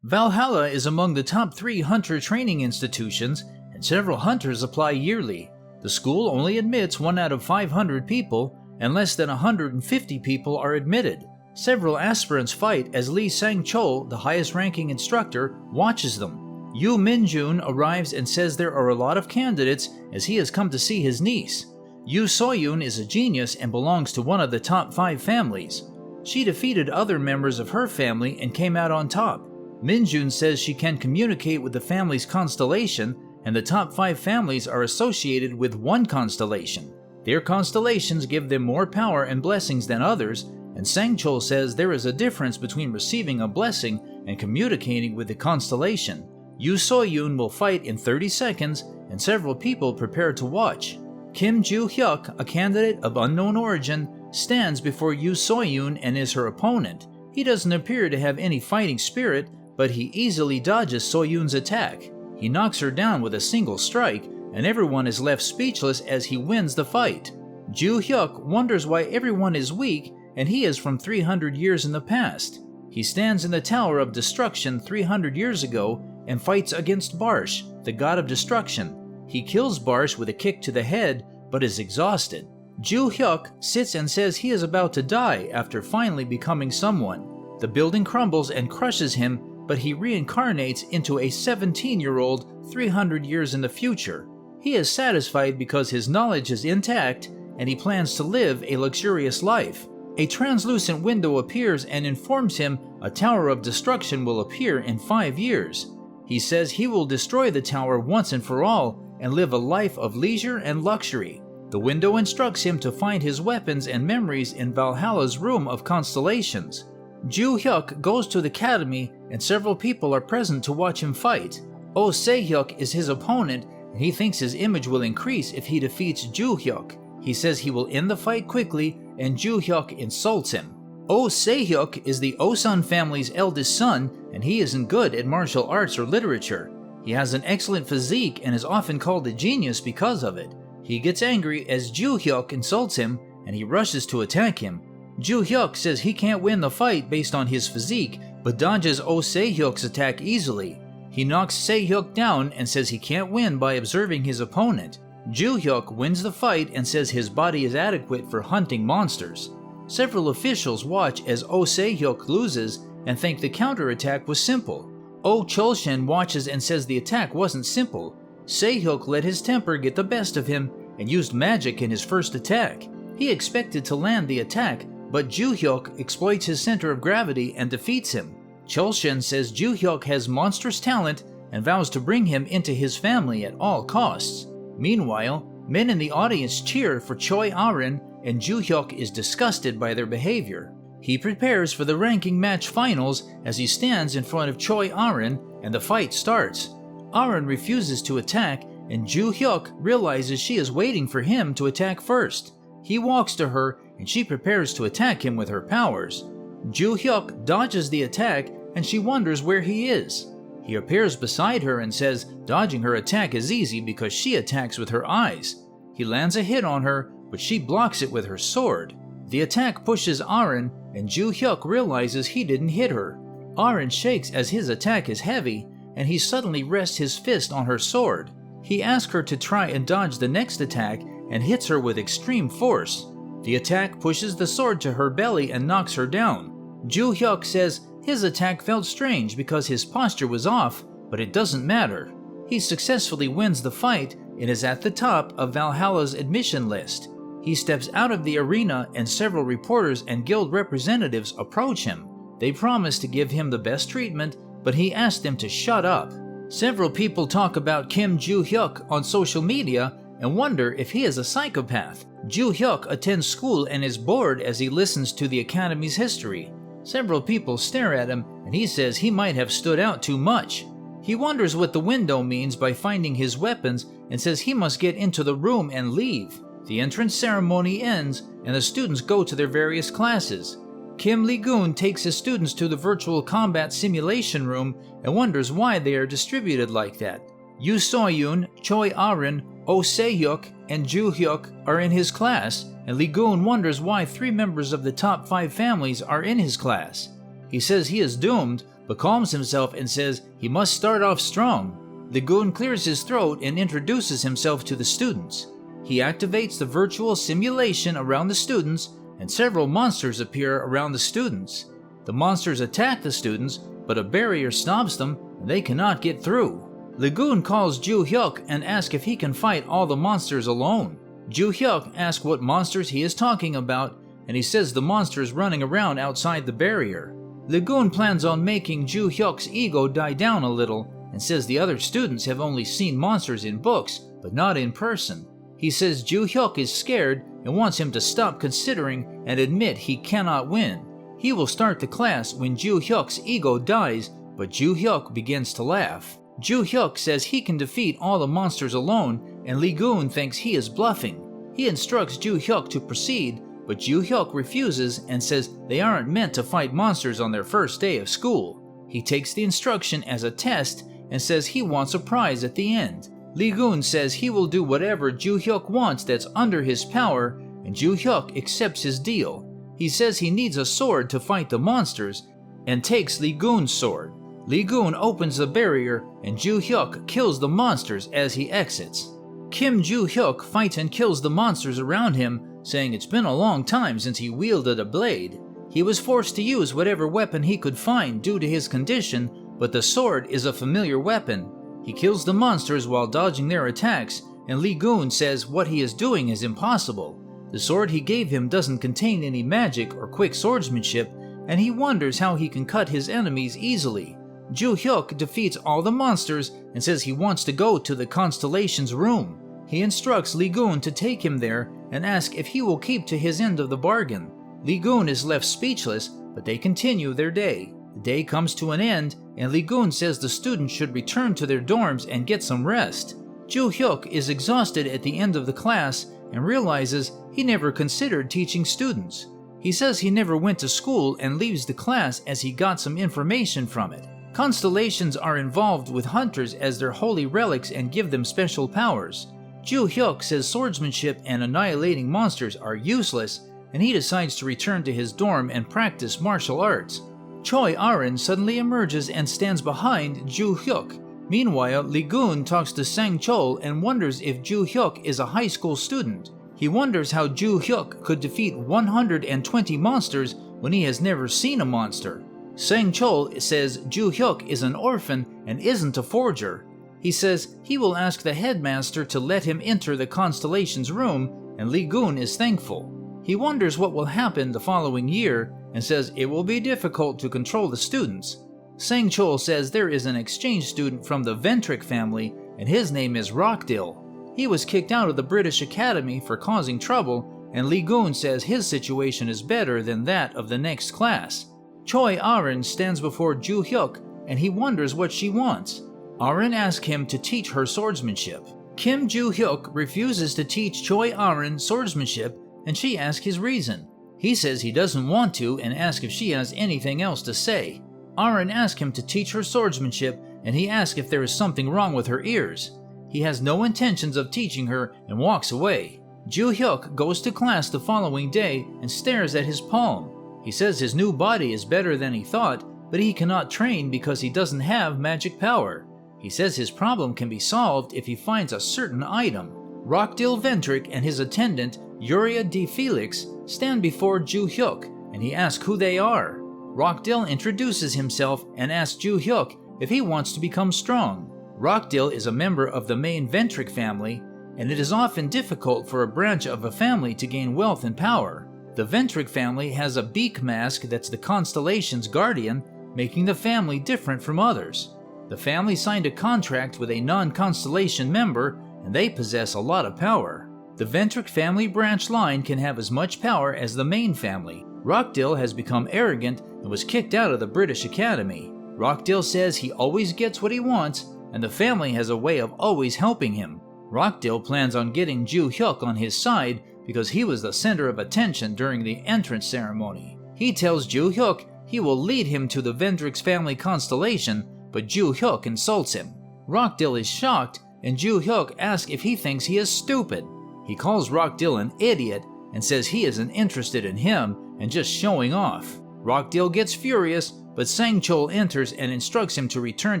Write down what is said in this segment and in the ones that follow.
Valhalla is among the top 3 hunter training institutions, and several hunters apply yearly. The school only admits 1 out of 500 people, and less than 150 people are admitted. Several aspirants fight as Lee Sang-chol, the highest-ranking instructor, watches them. Yoo Min-jun arrives and says there are a lot of candidates as he has come to see his niece. Yoo So-yoon is a genius and belongs to one of the top 5 families. She defeated other members of her family and came out on top. Min-jun says she can communicate with the family's constellation, and the top 5 families are associated with one constellation. Their constellations give them more power and blessings than others, and Sang-chol says there is a difference between receiving a blessing and communicating with the constellation. Yoo So-yoon will fight in 30 seconds, and several people prepare to watch. Kim Joo-hyuk, a candidate of unknown origin, stands before Yoo So-yoon and is her opponent. He doesn't appear to have any fighting spirit, but he easily dodges So-yoon's attack. He knocks her down with a single strike, and everyone is left speechless as he wins the fight. Joo-hyuk wonders why everyone is weak, and he is from 300 years in the past. He stands in the Tower of Destruction 300 years ago and fights against Barsh, the god of destruction. He kills Barsh with a kick to the head, but is exhausted. Joo-hyuk sits and says he is about to die after finally becoming someone. The building crumbles and crushes him, but he reincarnates into a 17-year-old 300 years in the future. He is satisfied because his knowledge is intact, and he plans to live a luxurious life. A translucent window appears and informs him a tower of destruction will appear in 5 years. He says he will destroy the tower once and for all and live a life of leisure and luxury. The window instructs him to find his weapons and memories in Valhalla's room of constellations. Joo-hyuk goes to the academy and several people are present to watch him fight. Oh Se-hyuk is his opponent, and he thinks his image will increase if he defeats Joo-hyuk. He says he will end the fight quickly, and Joo-hyuk insults him. Oh Se-hyuk is the Osun family's eldest son, and he isn't good at martial arts or literature. He has an excellent physique and is often called a genius because of it. He gets angry as Joo-hyuk insults him, and he rushes to attack him. Joo-hyuk says he can't win the fight based on his physique, but dodges Oh Se-hyuk's attack easily. He knocks Se-hyuk down and says he can't win by observing his opponent. Joo-hyuk wins the fight and says his body is adequate for hunting monsters. Several officials watch as Oh Se-hyuk loses and think the counterattack was simple. Oh Chol-shen watches and says the attack wasn't simple. Se-hyuk let his temper get the best of him and used magic in his first attack. He expected to land the attack, but Joo-hyuk exploits his center of gravity and defeats him. Chol-shen says Joo-hyuk has monstrous talent and vows to bring him into his family at all costs. Meanwhile, men in the audience cheer for Choi Arin, and Joo-hyuk is disgusted by their behavior. He prepares for the ranking match finals as he stands in front of Choi Arin, and the fight starts. Arin refuses to attack, and Joo-hyuk realizes she is waiting for him to attack first. He walks to her, and she prepares to attack him with her powers. Joo-hyuk dodges the attack, and she wonders where he is. He appears beside her and says dodging her attack is easy because she attacks with her eyes. He lands a hit on her, but she blocks it with her sword. The attack pushes Arin, and Joo-hyuk realizes he didn't hit her. Arin shakes as his attack is heavy, and he suddenly rests his fist on her sword. He asks her to try and dodge the next attack and hits her with extreme force. The attack pushes the sword to her belly and knocks her down. Joo-hyuk says his attack felt strange because his posture was off, but it doesn't matter. He successfully wins the fight and is at the top of Valhalla's admission list. He steps out of the arena and several reporters and guild representatives approach him. They promise to give him the best treatment, but he asks them to shut up. Several people talk about Kim Joo-hyuk on social media and wonder if he is a psychopath. Joo-hyuk attends school and is bored as he listens to the academy's history. Several people stare at him, and he says he might have stood out too much. He wonders what the window means by finding his weapons and says he must get into the room and leave. The entrance ceremony ends, and the students go to their various classes. Kim Lee-gun takes his students to the virtual combat simulation room and wonders why they are distributed like that. Yoo So-yoon, Choi Arin, Oh Se-hyuk, and Joo-hyuk are in his class, and Lee-gun wonders why 3 members of the top 5 families are in his class. He says he is doomed, but calms himself and says he must start off strong. Lee-gun clears his throat and introduces himself to the students. He activates the virtual simulation around the students, and several monsters appear around the students. The monsters attack the students, but a barrier stops them and they cannot get through. Lee-gun calls Ju-hyuk and asks if he can fight all the monsters alone. Ju-hyuk asks what monsters he is talking about, and he says the monsters running around outside the barrier. Lee-gun plans on making Ju-hyuk's ego die down a little and says the other students have only seen monsters in books, but not in person. He says Ju-hyuk is scared and wants him to stop considering and admit he cannot win. He will start the class when Ju-hyuk's ego dies, but Ju-hyuk begins to laugh. Ju-hyuk says he can defeat all the monsters alone, and Lee-gun thinks he is bluffing. He instructs Ju-hyuk to proceed, but Ju-hyuk refuses and says they aren't meant to fight monsters on their first day of school. He takes the instruction as a test and says he wants a prize at the end. Lee-gun says he will do whatever Ju-hyuk wants that's under his power, and Ju-hyuk accepts his deal. He says he needs a sword to fight the monsters and takes Lee-gun's sword. Lee-gun opens the barrier and Ju-hyuk kills the monsters as he exits. Kim Ju-hyuk fights and kills the monsters around him, saying it's been a long time since he wielded a blade. He was forced to use whatever weapon he could find due to his condition, but the sword is a familiar weapon. He kills the monsters while dodging their attacks, and Lee-gun says what he is doing is impossible. The sword he gave him doesn't contain any magic or quick swordsmanship, and he wonders how he can cut his enemies easily. Ju-hyuk defeats all the monsters and says he wants to go to the constellation's room. He instructs Lee-gun to take him there and asks if he will keep to his end of the bargain. Lee-gun is left speechless, but they continue their day. The day comes to an end, and Lee-gun says the students should return to their dorms and get some rest. Ju-hyuk is exhausted at the end of the class and realizes he never considered teaching students. He says he never went to school and leaves the class as he got some information from it. Constellations are involved with hunters as their holy relics and give them special powers. Ju-hyuk says swordsmanship and annihilating monsters are useless, and he decides to return to his dorm and practice martial arts. Choi Arin suddenly emerges and stands behind Ju-hyuk. Meanwhile, Lee-gun talks to Sang-chol and wonders if Ju-hyuk is a high school student. He wonders how Ju-hyuk could defeat 120 monsters when he has never seen a monster. Sang-chol says Ju-hyuk is an orphan and isn't a forger. He says he will ask the headmaster to let him enter the constellation's room, and Lee-gun is thankful. He wonders what will happen the following year and says it will be difficult to control the students. Sang-chol says there is an exchange student from the Ventric family, and his name is Rockdill. He was kicked out of the British Academy for causing trouble, and Lee-gun says his situation is better than that of the next class. Choi Arin stands before Ju-hyuk, and he wonders what she wants. Arin asks him to teach her swordsmanship. Kim Ju-hyuk refuses to teach Choi Arin swordsmanship, and she asks his reason. He says he doesn't want to and asks if she has anything else to say. Arin asks him to teach her swordsmanship, and he asks if there is something wrong with her ears. He has no intentions of teaching her and walks away. Ju-hyuk goes to class the following day and stares at his palm. He says his new body is better than he thought, but he cannot train because he doesn't have magic power. He says his problem can be solved if he finds a certain item. Rockdill Ventric and his attendant, Yuria D. Felix, stand before Ju-hyuk, and he asks who they are. Rockdill introduces himself and asks Ju-hyuk if he wants to become strong. Rockdill is a member of the main Ventric family, and it is often difficult for a branch of a family to gain wealth and power. The Ventric family has a beak mask that's the constellation's guardian, making the family different from others. The family signed a contract with a non-constellation member, and they possess a lot of power. The Ventric family branch line can have as much power as the main family. Rockdill has become arrogant and was kicked out of the British Academy. Rockdill says he always gets what he wants, and the family has a way of always helping him. Rockdill plans on getting Ju-hyuk on his side because he was the center of attention during the entrance ceremony. He tells Ju-hyuk he will lead him to the Vendric's family constellation, but Ju-hyuk insults him. Rockdill is shocked, and Ju-hyuk asks if he thinks he is stupid. He calls Rockdill an idiot and says he isn't interested in him and just showing off. Rockdill gets furious, but Sang-chol enters and instructs him to return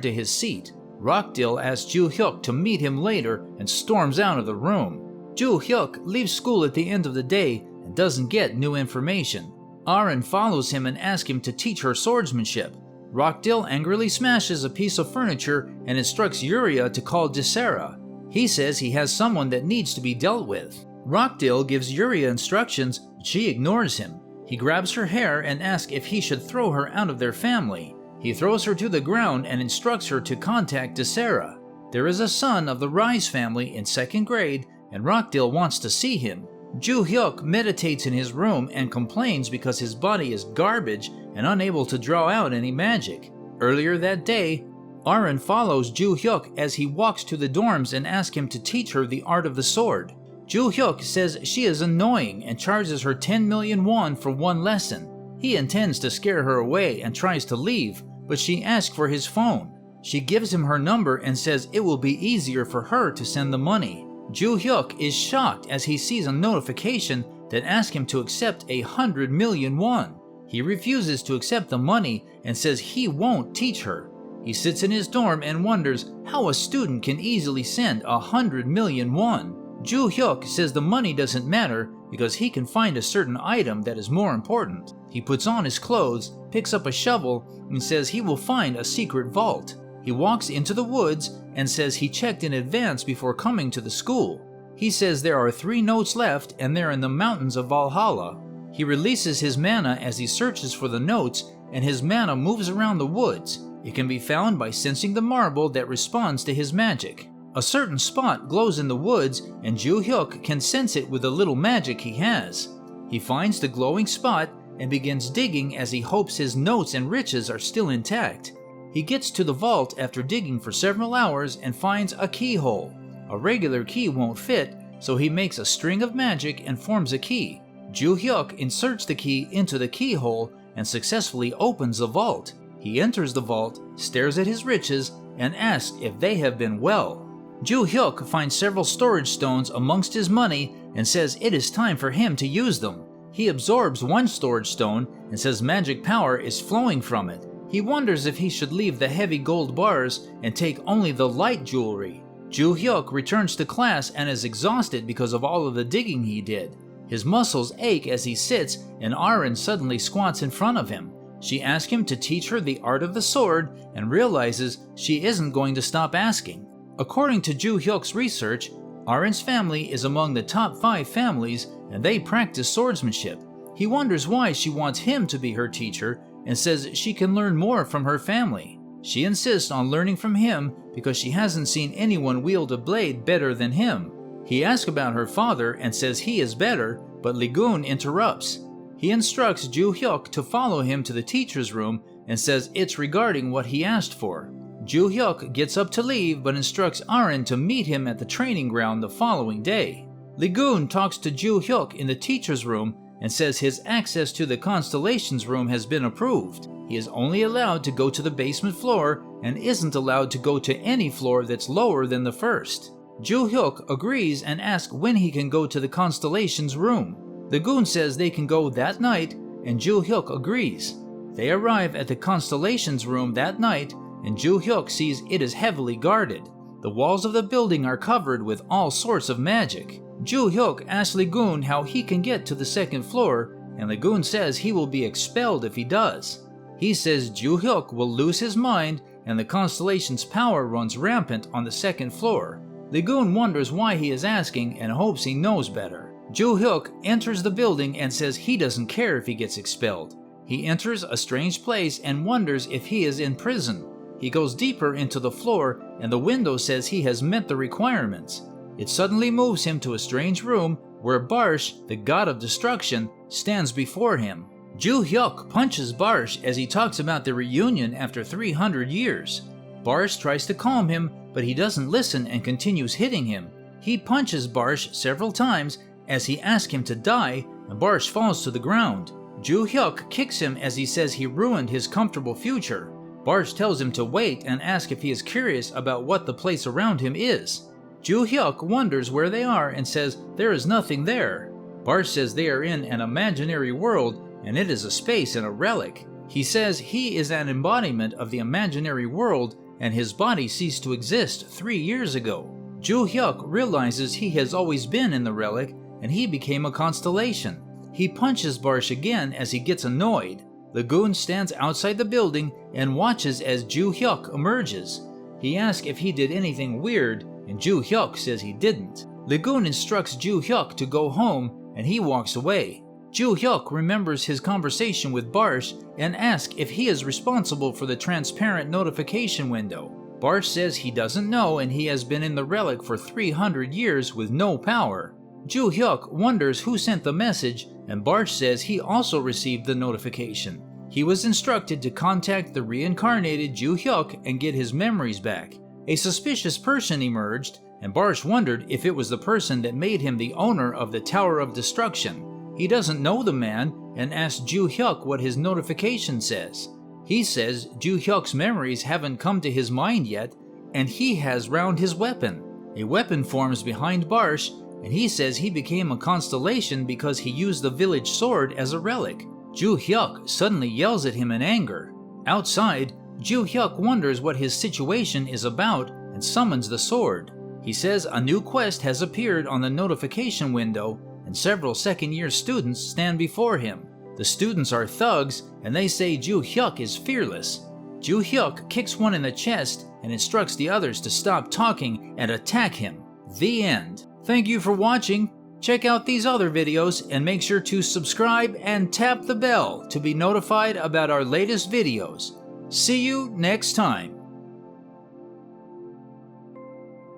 to his seat. Rockdale asks Ju-hyuk to meet him later and storms out of the room. Ju-hyuk leaves school at the end of the day and doesn't get new information. Arin follows him and asks him to teach her swordsmanship. Rockdale angrily smashes a piece of furniture and instructs Yuria to call Desera. He says he has someone that needs to be dealt with. Rockdale gives Yuria instructions, but she ignores him. He grabs her hair and asks if he should throw her out of their family. He throws her to the ground and instructs her to contact Desera. There is a son of the Rise family in 2nd grade, and Rockdale wants to see him. Ju-hyuk meditates in his room and complains because his body is garbage and unable to draw out any magic. Earlier that day, Arin follows Ju-hyuk as he walks to the dorms and asks him to teach her the art of the sword. Ju-hyuk says she is annoying and charges her 10 million won for one lesson. He intends to scare her away and tries to leave, but she asks for his phone. She gives him her number and says it will be easier for her to send the money. Ju-hyuk is shocked as he sees a notification that asks him to accept 100 million won. He refuses to accept the money and says he won't teach her. He sits in his dorm and wonders how a student can easily send 100 million won. Ju-hyuk says the money doesn't matter because he can find a certain item that is more important. He puts on his clothes, picks up a shovel, and says he will find a secret vault. He walks into the woods and says he checked in advance before coming to the school. He says there are 3 notes left and they're in the mountains of Valhalla. He releases his mana as he searches for the notes, and his mana moves around the woods. It can be found by sensing the marble that responds to his magic. A certain spot glows in the woods, and Ju-hyuk can sense it with the little magic he has. He finds the glowing spot and begins digging as he hopes his notes and riches are still intact. He gets to the vault after digging for several hours and finds a keyhole. A regular key won't fit, so he makes a string of magic and forms a key. Ju-hyuk inserts the key into the keyhole and successfully opens the vault. He enters the vault, stares at his riches, and asks if they have been well. Ju-hyuk finds several storage stones amongst his money and says it is time for him to use them. He absorbs one storage stone and says magic power is flowing from it. He wonders if he should leave the heavy gold bars and take only the light jewelry. Ju-hyuk returns to class and is exhausted because of all of the digging he did. His muscles ache as he sits, and Arin suddenly squats in front of him. She asks him to teach her the art of the sword and realizes she isn't going to stop asking. According to Ju-hyuk's research, Arin's family is among the top 5 families and they practice swordsmanship. He wonders why she wants him to be her teacher and says she can learn more from her family. She insists on learning from him because she hasn't seen anyone wield a blade better than him. He asks about her father and says he is better, but Ligun interrupts. He instructs Ju-hyuk to follow him to the teacher's room and says it's regarding what he asked for. Ju-hyuk gets up to leave but instructs Arin to meet him at the training ground the following day. Ligun talks to Ju-hyuk in the teacher's room and says his access to the Constellations room has been approved. He is only allowed to go to the basement floor and isn't allowed to go to any floor that's lower than the first. Ju-hyuk agrees and asks when he can go to the Constellations room. The goon says they can go that night and Ju-hyuk agrees. They arrive at the Constellations room that night and Ju-hyuk sees it is heavily guarded. The walls of the building are covered with all sorts of magic. Ju-hyuk asks Ligun how he can get to the 2nd floor, and Ligun says he will be expelled if he does. He says Ju-hyuk will lose his mind and the Constellation's power runs rampant on the 2nd floor. Ligun wonders why he is asking and hopes he knows better. Ju-hyuk enters the building and says he doesn't care if he gets expelled. He enters a strange place and wonders if he is in prison. He goes deeper into the floor and the window says he has met the requirements. It suddenly moves him to a strange room where Barsh, the god of destruction, stands before him. Ju-hyuk punches Barsh as he talks about the reunion after 300 years. Barsh tries to calm him, but he doesn't listen and continues hitting him. He punches Barsh several times as he asks him to die, and Barsh falls to the ground. Ju-hyuk kicks him as he says he ruined his comfortable future. Barsh tells him to wait and asks if he is curious about what the place around him is. Ju-hyuk wonders where they are and says there is nothing there. Barsh says they are in an imaginary world and it is a space and a relic. He says he is an embodiment of the imaginary world and his body ceased to exist 3 years ago. Ju-hyuk realizes he has always been in the relic and he became a constellation. He punches Barsh again as he gets annoyed. The goon stands outside the building and watches as Ju-hyuk emerges. He asks if he did anything weird and Ju-hyuk says he didn't. The goon instructs Ju-hyuk to go home and he walks away. Ju-hyuk remembers his conversation with Barsh and asks if he is responsible for the transparent notification window. Barsh says he doesn't know and he has been in the relic for 300 years with no power. Ju-hyuk wonders who sent the message and Barsh says he also received the notification. He was instructed to contact the reincarnated Ju-hyuk and get his memories back. A suspicious person emerged and Barsh wondered if it was the person that made him the owner of the Tower of Destruction. He doesn't know the man and asks Ju-hyuk what his notification says. He says Ju-hyuk's memories haven't come to his mind yet and he has round his weapon. A weapon forms behind Barsh and he says he became a constellation because he used the village sword as a relic. Ju-hyuk suddenly yells at him in anger. Outside, Ju-hyuk wonders what his situation is about and summons the sword. He says a new quest has appeared on the notification window and several second-year students stand before him. The students are thugs and they say Ju-hyuk is fearless. Ju-hyuk kicks one in the chest and instructs the others to stop talking and attack him. The end. Thank you for watching. Check out these other videos and make sure to subscribe and tap the bell to be notified about our latest videos. See you next time.